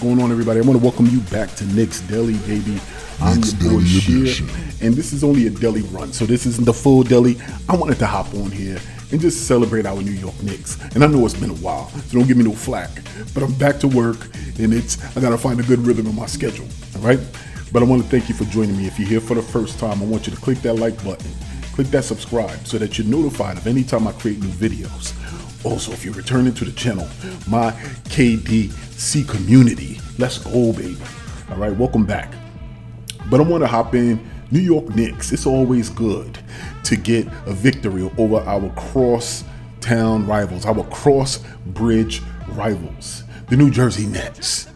What's going on, everybody? I want to welcome you back to Knicks Deli, baby. I'm your boy Sheer, and this is only a deli run, so this isn't the full deli. I wanted to hop on here and just celebrate our New York Knicks. And I know it's been a while, so don't give me no flack. But I'm back to work, and I gotta find a good rhythm in my schedule. All right. But I want to thank you for joining me. If you're here for the first time, I want you to click that like button, click that subscribe, so that you're notified of any time I create new videos. Also, if you're returning to the channel, my KDC community, let's go, baby. All right, welcome back. But I want to hop in. New York Knicks, it's always good to get a victory over our cross-town rivals, our cross-bridge rivals, the New Jersey Nets.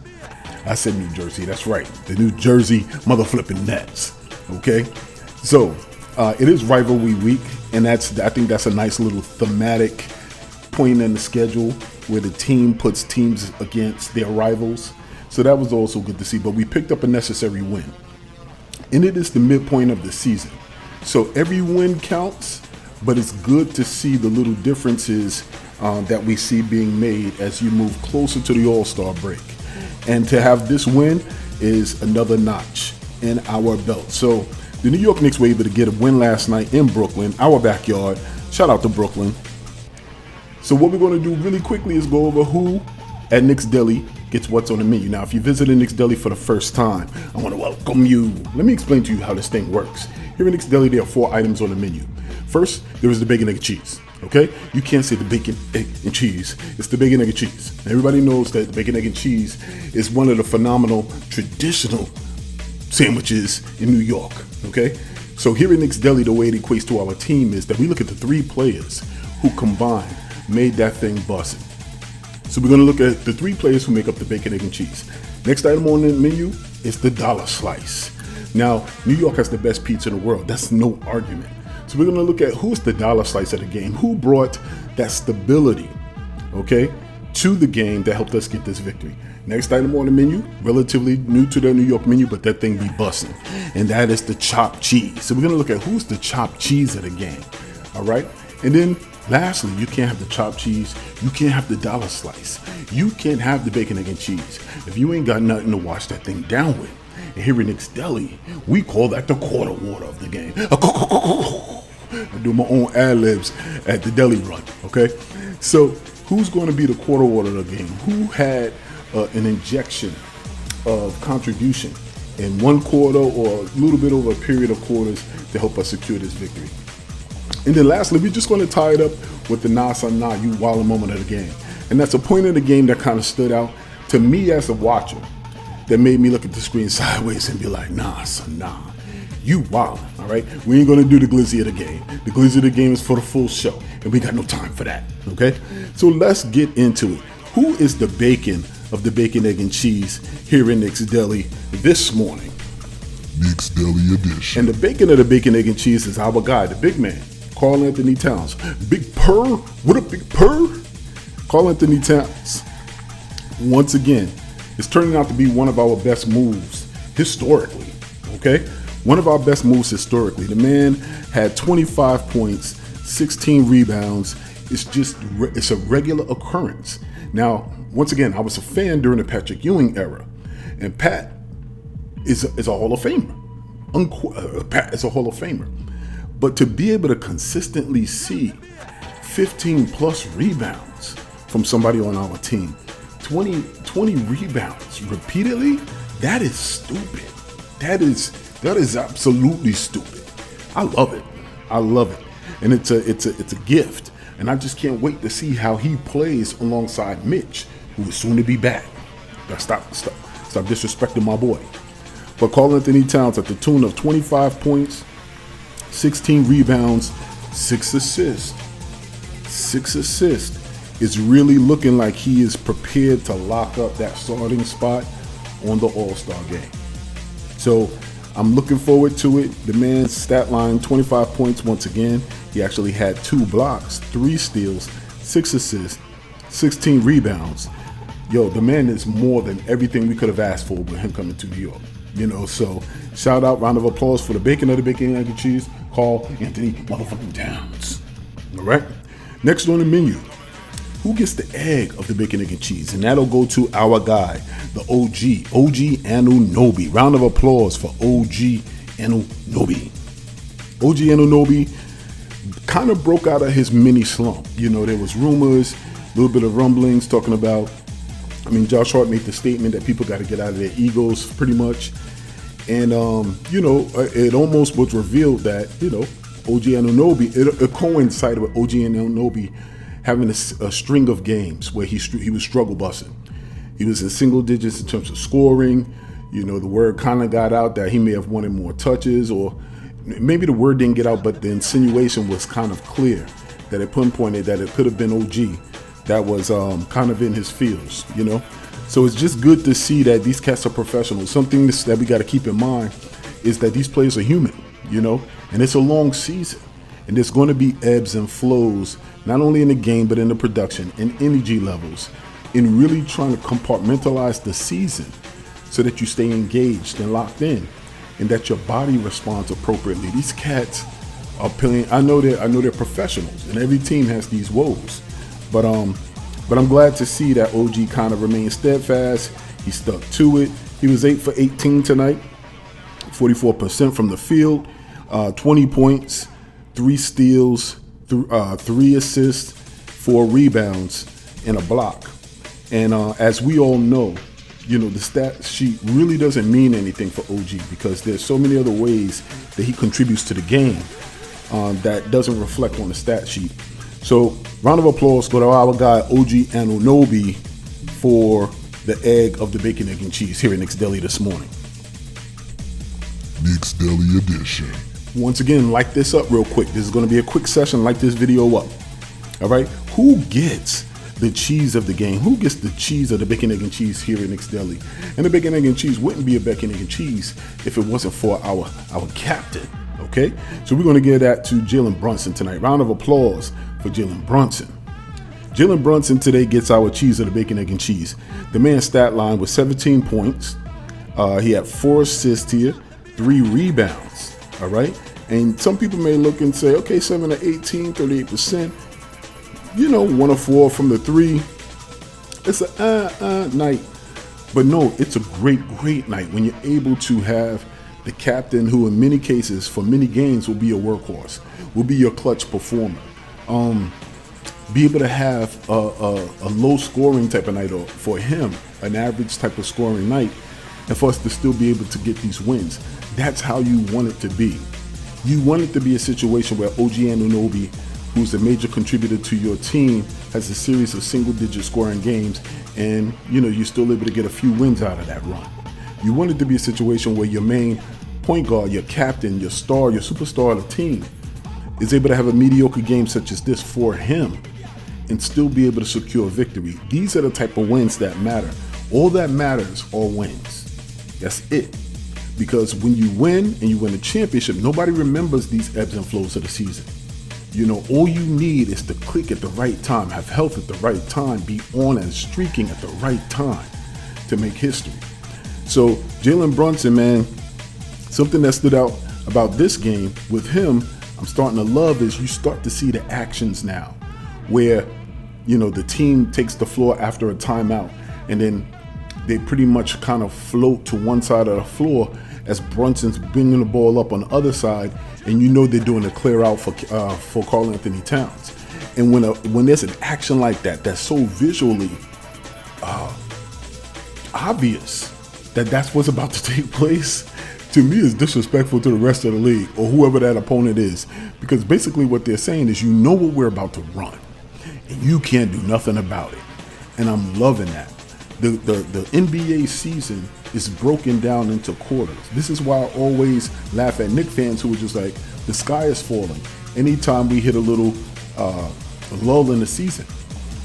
I said New Jersey, that's right. The New Jersey mother-flipping Nets, okay? So, it is rivalry week, and I think that's a nice little thematic point in the schedule where the team puts teams against their rivals. So that was also good to see, but we picked up a necessary win. And it is the midpoint of the season. So every win counts, but it's good to see the little differences that we see being made as you move closer to the All-Star break. And to have this win is another notch in our belt. So the New York Knicks were able to get a win last night in Brooklyn, our backyard. Shout out to Brooklyn. So what we're going to do really quickly is go over who at Knicks Deli gets what's on the menu. Now, if you visited Knicks Deli for the first time, I want to welcome you. Let me explain to you how this thing works. Here at Knicks Deli, there are 4 items on the menu. First, there is the bacon, egg, and cheese. Okay? You can't say the bacon, egg, and cheese. It's the bacon, egg, and cheese. Everybody knows that the bacon, egg, and cheese is one of the phenomenal traditional sandwiches in New York. Okay? So here at Knicks Deli, the way it equates to our team is that we look at the 3 players who combined made that thing bussin'. So we're going to look at the 3 players who make up the bacon, egg, and cheese. Next item on the menu is the dollar slice. Now, New York has the best pizza in the world. That's no argument. So we're going to look at who's the dollar slice of the game, who brought that stability, okay, to the game that helped us get this victory. Next item on the menu, relatively new to the New York menu, but that thing be bussin', and that is the chopped cheese. So we're going to look at who's the chopped cheese of the game, all right? And then lastly, you can't have the chopped cheese. You can't have the dollar slice. You can't have the bacon, egg, and cheese if you ain't got nothing to wash that thing down with. And here in Knicks Deli, we call that the quarter water of the game. I do my own ad-libs at the deli run, okay? So who's going to be the quarter water of the game? Who had an injection of contribution in one quarter or a little bit over a period of quarters to help us secure this victory? And then lastly, we're just going to tie it up with the nah son nah, you wildin' moment of the game. And that's a point of the game that kind of stood out to me as a watcher that made me look at the screen sideways and be like, nah son nah, you wildin', all right? We ain't going to do the glizzy of the game. The glizzy of the game is for the full show, and we got no time for that, okay? So let's get into it. Who is the bacon of the bacon, egg, and cheese here in Knicks Deli this morning? Knicks Deli edition. And the bacon of the bacon, egg, and cheese is our guy, the big man, Karl Anthony Towns. Big Purr, what up, Big Purr? Karl Anthony Towns, once again, is turning out to be one of our best moves historically, okay? One of our best moves historically. The man had 25 points, 16 rebounds. It's a regular occurrence. Now, once again, I was a fan during the Patrick Ewing era, and Pat is a Hall of Famer. Pat is a Hall of Famer. But to be able to consistently see 15 plus rebounds from somebody on our team, 20 rebounds repeatedly, that is stupid. That is absolutely stupid. I love it. I love it. And it's a gift. And I just can't wait to see how he plays alongside Mitch, who is soon to be back. Stop disrespecting my boy. But Karl Anthony Towns at the tune of 25 points, 16 rebounds, 6 assists. 6 assists is really looking like he is prepared to lock up that starting spot on the All-Star game. So I'm looking forward to it. The man's stat line, 25 points once again. He actually had 2 blocks, 3 steals, 6 assists, 16 rebounds. Yo, the man is more than everything we could have asked for with him coming to New York. You know, so shout out, round of applause for the bacon of the bacon, egg, and cheese, Karl Anthony motherfucking Towns. All right. Next on the menu, who gets the egg of the bacon, egg, and cheese? And that'll go to our guy, the OG Anunoby. Round of applause for OG Anunoby. OG Anunoby kind of broke out of his mini slump. You know, there was rumors, a little bit of rumblings talking about, Josh Hart made the statement that people got to get out of their egos pretty much. And, it almost was revealed that, OG Anunoby, it coincided with OG Anunoby having a string of games where he was struggle busting. He was in single digits in terms of scoring. The word kind of got out that he may have wanted more touches, or maybe the word didn't get out, but the insinuation was kind of clear that it pinpointed that it could have been OG that was kind of in his feels, So it's just good to see that these cats are professionals. Something that we got to keep in mind is that these players are human, and it's a long season. And there's going to be ebbs and flows, not only in the game, but in the production and energy levels, in really trying to compartmentalize the season so that you stay engaged and locked in, and that your body responds appropriately. These cats are playing. I know they're professionals, and every team has these woes. But I'm glad to see that OG kind of remained steadfast. He stuck to it. He was 8 for 18 tonight, 44% from the field, 20 points, 3 steals, 3 assists, 4 rebounds, and a block. And as we all know, the stat sheet really doesn't mean anything for OG because there's so many other ways that he contributes to the game that doesn't reflect on the stat sheet. So round of applause go to our guy OG Anunoby for the egg of the bacon, egg, and cheese here at Knicks Deli this morning. Knicks Deli edition. Once again, like this up real quick. This is going to be a quick session. Like this video up. All right. Who gets the cheese of the game? Who gets the cheese of the bacon, egg, and cheese here at Knicks Deli? And the bacon, egg, and cheese wouldn't be a bacon, egg, and cheese if it wasn't for our captain. Okay. So we're going to give that to Jalen Brunson tonight. Round of applause for Jalen Brunson. Jalen Brunson today gets our cheese of the bacon, egg, and cheese. The man's stat line was 17 points. He had 4 assists here, 3 rebounds. All right. And some people may look and say, okay, 7 to 18, 38%. 1 of 4 from the 3. It's a night. But no, it's a great night when you're able to have the captain who in many cases for many games will be your workhorse, will be your clutch performer. Be able to have a low scoring type of night, or for him, an average type of scoring night, and for us to still be able to get these wins. That's how you want it to be. You want it to be a situation where OG Anunoby, who's a major contributor to your team, has a series of single-digit scoring games, and you're still able to get a few wins out of that run. You want it to be a situation where your main point guard, your captain, your star, your superstar of the team is able to have a mediocre game such as this for him and still be able to secure victory. These are the type of wins that matter. All that matters are wins. That's it. Because when you win and you win a championship, nobody remembers these ebbs and flows of the season. All you need is to click at the right time, have health at the right time, be on and streaking at the right time to make history. So Jalen Brunson, man, something that stood out about this game with him, I'm starting to love is you start to see the actions now where, the team takes the floor after a timeout and then they pretty much kind of float to one side of the floor as Brunson's bringing the ball up on the other side, and they're doing a clear out for Karl Anthony Towns. And when there's an action like that, that's so visually obvious that that's what's about to take place, to me is disrespectful to the rest of the league or whoever that opponent is, because basically what they're saying is what we're about to run, and you can't do nothing about it. And I'm loving that. The NBA season is broken down into quarters. This is why I always laugh at Knicks fans who are just like, the sky is falling anytime we hit a little lull in the season,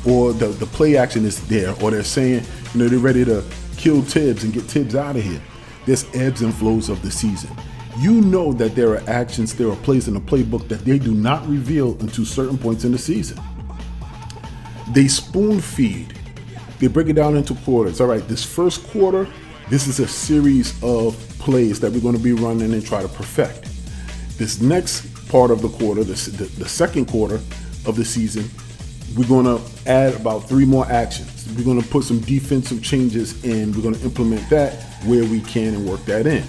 or the play action is there, or they're saying, they're ready to kill Thibs and get Thibs out of here. There's ebbs and flows of the season. That there are actions, there are plays in the playbook that they do not reveal until certain points in the season. They spoon feed. They break it down into quarters. All right, this first quarter, this is a series of plays that we're going to be running and try to perfect. This next part of the quarter, the second quarter of the season, We're going to add about 3 more actions. We're going to put some defensive changes in. We're going to implement that where we can and work that in.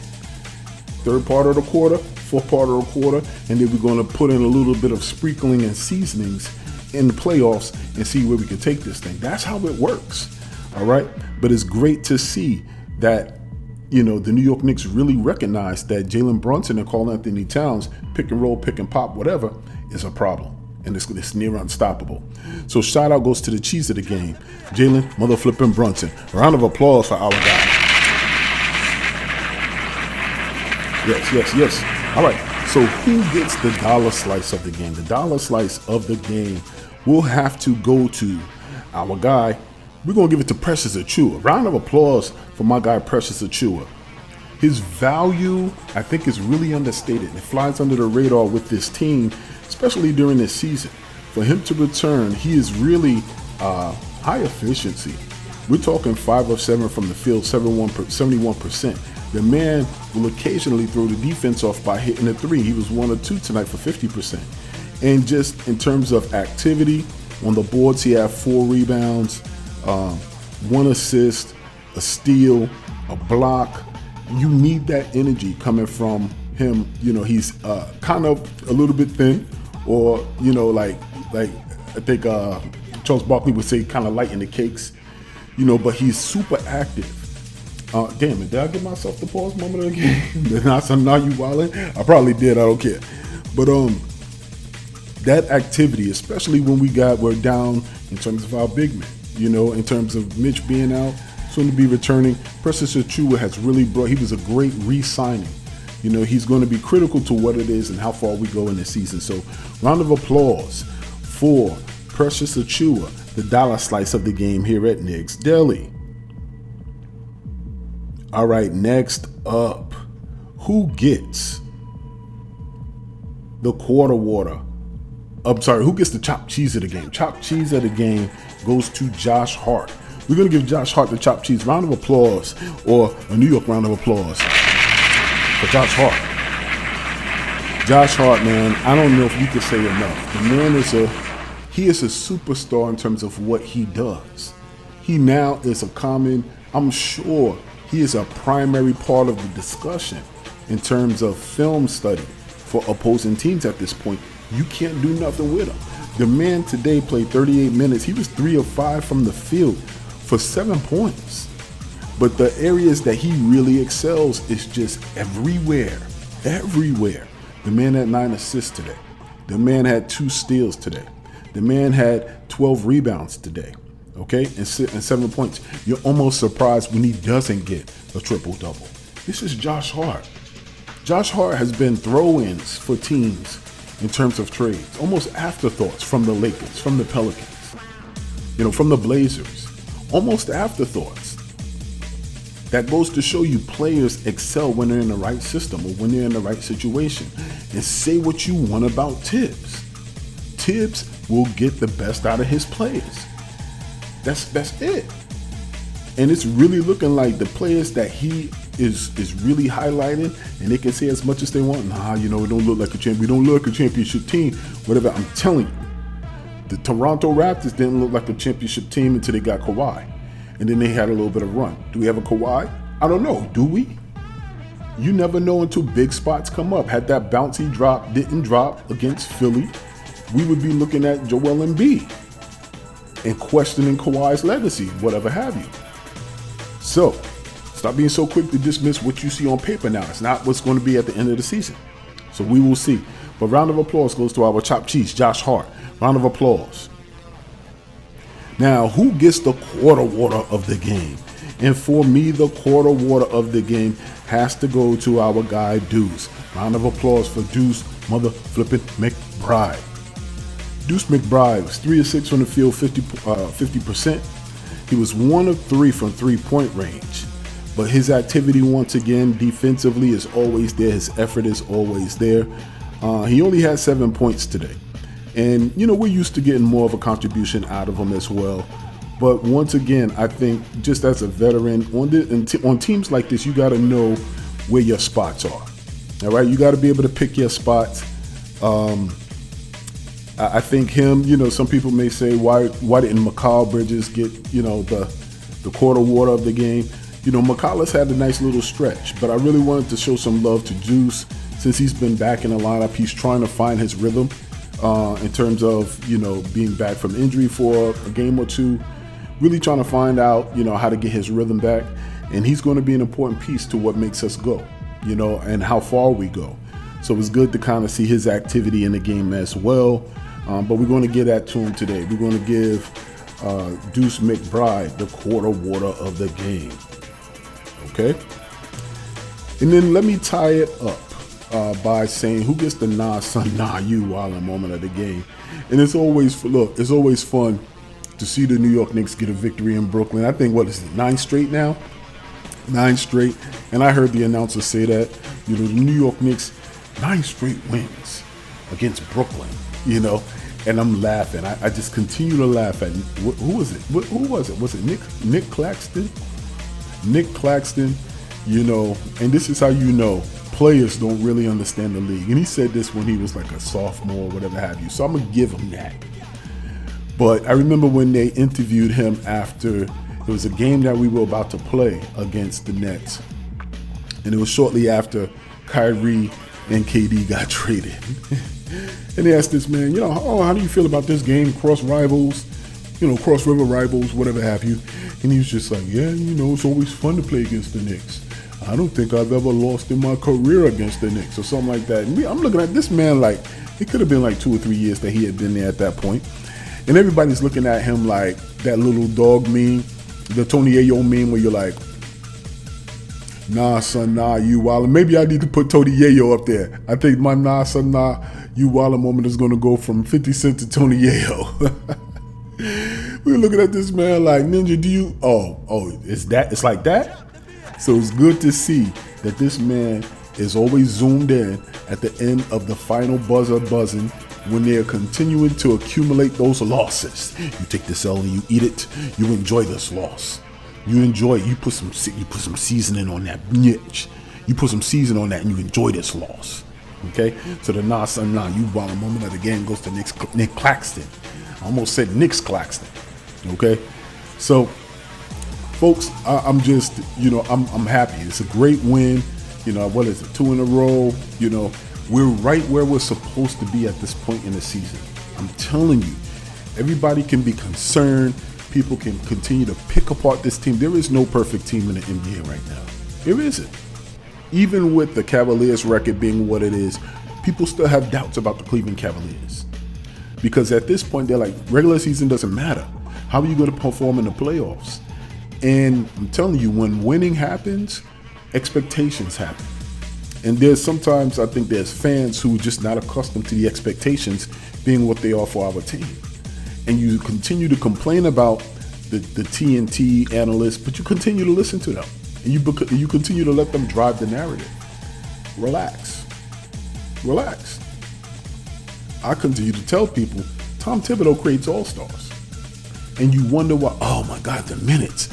Third part of the quarter, fourth part of the quarter, and then we're going to put in a little bit of sprinkling and seasonings in the playoffs and see where we can take this thing. That's how it works. All right. But it's great to see that, the New York Knicks really recognize that Jalen Brunson and Karl Anthony Towns, pick and roll, pick and pop, whatever, is a problem. And it's near unstoppable. So shout out goes to the cheese of the game, Jalen mother flipping Brunson. A round of applause for our guy. Yes. All right. So who gets the dollar slice of the game? The dollar slice of the game will have to go to our guy. We're going to give it to Precious Achiuwa. Round of applause for my guy, Precious Achiuwa. His value, I think, is really understated. It flies under the radar with this team, especially during this season. For him to return, he is really high efficiency. We're talking 5 of 7 from the field, 71%. The man will occasionally throw the defense off by hitting a 3. He was 1 or 2 tonight for 50%. And just in terms of activity, on the boards, he had 4 rebounds, 1 assist, a steal, a block. You need that energy coming from him. He's kind of a little bit thin, or like I think Charles Barkley would say, kind of light in the cakes. But he's super active. Damn it, did I give myself the pause moment of the game? Now you wildin'? I probably did. I don't care. But that activity, especially when we're down in terms of our big men. In terms of Mitch being out, soon to be returning, Precious Achiuwa has really he was a great re-signing. He's going to be critical to what it is and how far we go in the season. So round of applause for Precious Achiuwa, the dollar slice of the game here at Knicks Deli. All right, next up, who gets the quarter water? Who gets the chopped cheese of the game? Chopped cheese of the game goes to Josh Hart. We're going to give Josh Hart the chopped cheese. Round of applause, or a New York round of applause for Josh Hart. Josh Hart, man, I don't know if you could say enough. The man is a superstar in terms of what he does. He now is I'm sure he is a primary part of the discussion in terms of film study for opposing teams at this point. You can't do nothing with him. The man today played 38 minutes. He was 3 of 5 from the field for 7 points. But the areas that he really excels is just everywhere. The man had 9 assists today. The man had 2 steals today. The man had 12 rebounds today. Okay, and 7 points. You're almost surprised when he doesn't get a triple-double. This is Josh Hart. Josh Hart has been throw-ins for teams in terms of trades, almost afterthoughts from the Lakers, from the Pelicans, from the Blazers, almost afterthoughts. That goes to show you players excel when they're in the right system or when they're in the right situation. And say what you want about Thibs. Thibs will get the best out of his players. That's it. And it's really looking like the players that he is really highlighting, and they can say as much as they want, we don't look like a champion. We don't look like a championship team, whatever. I'm telling you, the Toronto Raptors didn't look like a championship team until they got Kawhi. And then they had a little bit of run. Do we have a Kawhi? I don't know. Do we? You never know until big spots come up. Had that bouncy drop didn't drop against Philly, we would be looking at Joel Embiid and questioning Kawhi's legacy, whatever have you. So, stop being so quick to dismiss what you see on paper now. It's not what's going to be at the end of the season. So we will see. But round of applause goes to our chopped cheese, Josh Hart. Round of applause. Now, who gets the quarter water of the game? And for me, the quarter water of the game has to go to our guy, Deuce. Round of applause for Deuce mother flipping McBride. Deuce McBride was 3 of 6 from the field, 50%. He was 1 of 3 from three-point range. But his activity, once again, defensively is always there. His effort is always there. He only had 7 points today. And, we're used to getting more of a contribution out of him as well. But once again, I think just as a veteran, on teams like this, you got to know where your spots are. All right? You got to be able to pick your spots. I think him, some people may say, why didn't McCall Bridges get, the quarter water of the game? McCall has had a nice little stretch, but I really wanted to show some love to Juice since he's been back in the lineup. He's trying to find his rhythm in terms of, being back from injury for a game or two, really trying to find out, how to get his rhythm back. And he's going to be an important piece to what makes us go, and how far we go. So it's good to kind of see his activity in the game as well. But we're going to get that to him today. We're going to give Deuce McBride the quarter water of the game. Okay? And then let me tie it up by saying who gets the nah, son, nah, you Wildin' moment of the game. And it's always fun to see the New York Knicks get a victory in Brooklyn. I think, 9 straight now? 9 straight. And I heard the announcer say that, the New York Knicks, 9 straight wins against Brooklyn, and I'm laughing. I just continue to laugh at, who was it? Who was it? Was it Nick Claxton? Nick Claxton, and this is how players don't really understand the league. And he said this when he was like a sophomore or whatever have you. So I'm going to give him that. But I remember when they interviewed him after, it was a game that we were about to play against the Nets. And it was shortly after Kyrie and KD got traded. And they asked this man, how do you feel about this game? Cross rivals, cross river rivals, whatever have you. And he was just like, yeah, it's always fun to play against the Knicks. I don't think I've ever lost in my career against the Knicks or something like that. And I'm looking at this man like, it could have been like 2 or 3 years that he had been there at that point. And everybody's looking at him like that little dog meme, the Tony Ayo meme where you're like, nah, son, nah, you wildin'. Maybe I need to put Tony Yayo up there. I think my nah, son, nah, you wildin' moment is going to go from 50 Cent to Tony Yayo. We were looking at this man like, Ninja, do you? It's like that? So it's good to see that this man is always zoomed in at the end of the final buzzer buzzing when they're continuing to accumulate those losses. You take this L and you eat it. You enjoy this loss. You enjoy it. You put some seasoning on that niche. You put some seasoning on that and you enjoy this loss. Okay? So the nah, son, nah, you wild moment of the game goes to Nick Claxton. I almost said Nick's Claxton. Okay? So, folks, I'm just, I'm happy. It's a great win. What is it? 2 in a row. We're right where we're supposed to be at this point in the season. I'm telling you, everybody can be concerned. People can continue to pick apart this team. There is no perfect team in the NBA right now. There isn't. Even with the Cavaliers record being what it is, people still have doubts about the Cleveland Cavaliers. Because at this point, they're like, regular season doesn't matter. How are you going to perform in the playoffs? And I'm telling you, when winning happens, expectations happen. And there's sometimes, I think there's fans who are just not accustomed to the expectations being what they are for our team. And you continue to complain about the TNT analysts, but you continue to listen to them. And you continue to let them drive the narrative. Relax. I continue to tell people, Tom Thibodeau creates all-stars. And you wonder why, oh my God, the minutes.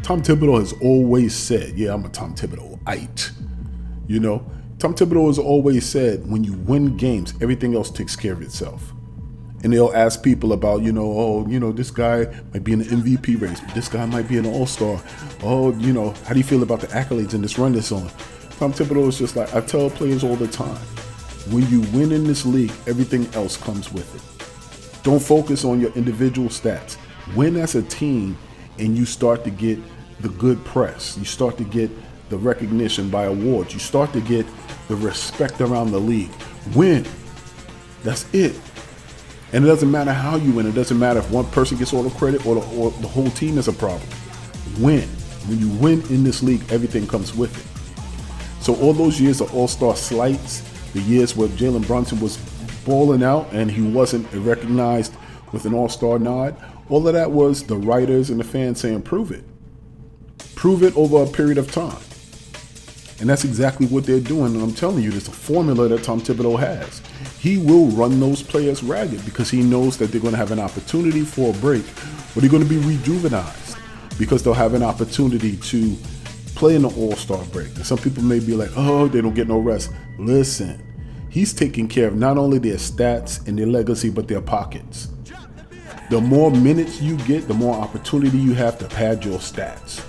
Tom Thibodeau has always said, yeah, I'm a Tom Thibodeau-ite. Tom Thibodeau has always said, when you win games, everything else takes care of itself. And they'll ask people about, this guy might be in the MVP race, but this guy might be an all-star. Oh, how do you feel about the accolades in this run that's on? Tom Thibodeau is just like, I tell players all the time, when you win in this league, everything else comes with it. Don't focus on your individual stats. Win as a team, and you start to get the good press. You start to get the recognition by awards. You start to get the respect around the league. Win. That's it. And it doesn't matter how you win. It doesn't matter if one person gets all the credit or the whole team is a problem. Win. When you win in this league, everything comes with it. So all those years of all-star slights, the years where Jalen Brunson was balling out and he wasn't recognized with an all-star nod, all of that was the writers and the fans saying, prove it. Prove it over a period of time. And that's exactly what they're doing. And I'm telling you, there's a formula that Tom Thibodeau has. He will run those players ragged because he knows that they're going to have an opportunity for a break, or they're going to be rejuvenized because they'll have an opportunity to play in the all-star break. And some people may be like, oh, they don't get no rest. Listen, he's taking care of not only their stats and their legacy, but their pockets. The more minutes you get, the more opportunity you have to pad your stats.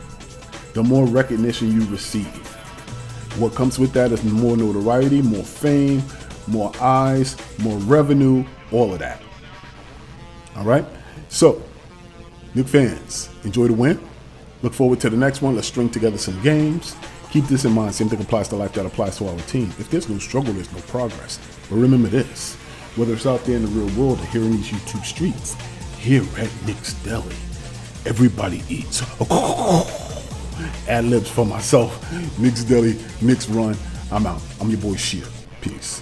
The more recognition you receive. What comes with that is more notoriety, more fame, more eyes, more revenue, all of that. All right? So, Knicks fans, enjoy the win. Look forward to the next one. Let's string together some games. Keep this in mind. Same thing applies to life that applies to our team. If there's no struggle, there's no progress. But remember this, whether it's out there in the real world or here in these YouTube streets, here at Knicks Deli, everybody eats. Ad-libs for myself. Knicks Deli, Knicks Run. I'm out. I'm your boy Sheer. Peace.